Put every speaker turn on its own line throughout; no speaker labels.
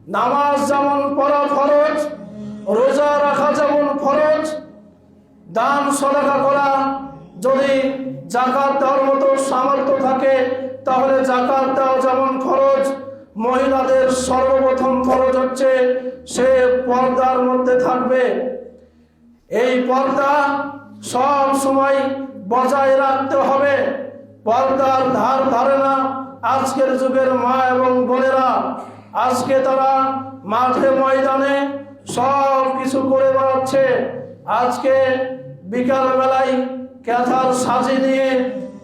নামাজ যেমন পড়া ফরজ, রোজা রাখা যেমন ফরজ, দান সদকা করা, যদি যাকাত দেওয়ার মতো সামর্থ্য থাকে তাহলে যাকাত দেওয়া যেমন ফরজ, মহিলাদের সর্বপ্রথম ফরজ হচ্ছে সে পর্দার মধ্যে থাকবে। এই পর্দা সব সময় বজায় রাখতে হবে। পর্দার ধার ধারে না আজকের যুগের মা এবং বোনেরা। আজকে তারা মাঠে ময়দানে সব কিছু করে বেড়াচ্ছে। আজকে বিকাল বেলায় ক্যাথার সাজি নিয়ে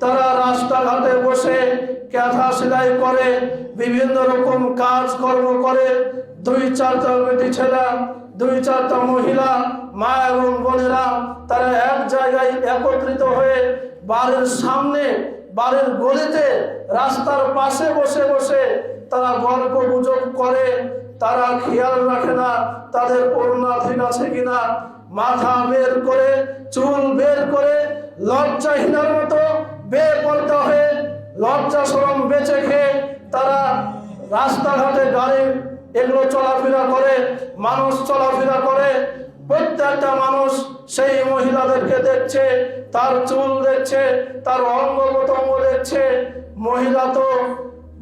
তারা রাস্তাঘাটে বসে ক্যাথা সেলাই করে, বিভিন্ন রকম কাজকর্ম করে। 2-4টা বেটি ছেলে, 2-4টা মহিলা, মা এবং বোনেরা তারা এক জায়গায় একত্রিত হয়ে বাড়ির সামনে, বাড়ির গলিতে, রাস্তার পাশে বসে বসে তারা গল্প গুজব করে। তারা খেয়াল রাখে না তাদের ওড়না ঠিক আছে কিনা। মাথা বের করে, চুল বের করে, লজ্জাহীনার মতো বেপরদা হয়ে, লজ্জা শরম বেঁচে খেয়ে তারা রাস্তাঘাটে গাড়ি এগুলো চলাফেরা করে, মানুষ চলাফেরা করে। প্রত্যেকটা মানুষ সেই মহিলাদেরকে দেখছে, তার চুল দেখছে, তার অঙ্গ প্রত্যঙ্গ দেখছে। মহিলা তো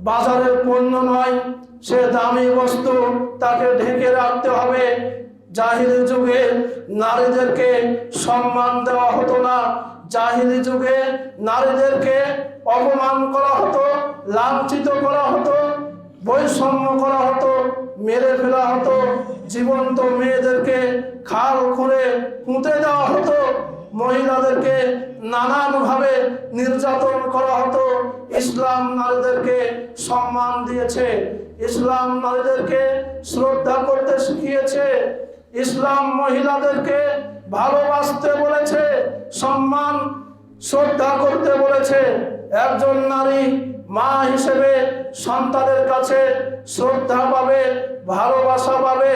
বাজারের পণ্য নয়, সে দামি বস্তু, তাকে ঢেকে রাখতে হবে। জাহিলি যুগে নারীদেরকে সম্মান দেওয়া হতো না। জাহিলি যুগে নারীদেরকে অপমান করা হতো, লাঞ্ছিত করা হতো, বৈষম্য করা হতো, মেরে ফেলা হতো। জীবন্ত মেয়েদেরকে খাল খুঁড়ে পুঁতে দেওয়া হতো। মহিলাদেরকে নানানভাবে নির্যাতন করা হতো। ইসলাম নারীদেরকে সম্মান দিয়েছে, ইসলাম নারীদেরকে শ্রদ্ধা করতে শিখিয়েছে, ইসলাম মহিলাদেরকে ভালোবাসতে বলেছে, সম্মান শ্রদ্ধা করতে বলেছে। একজন নারী মা হিসেবে সন্তানের কাছে শ্রদ্ধা পাবে, ভালোবাসা পাবে।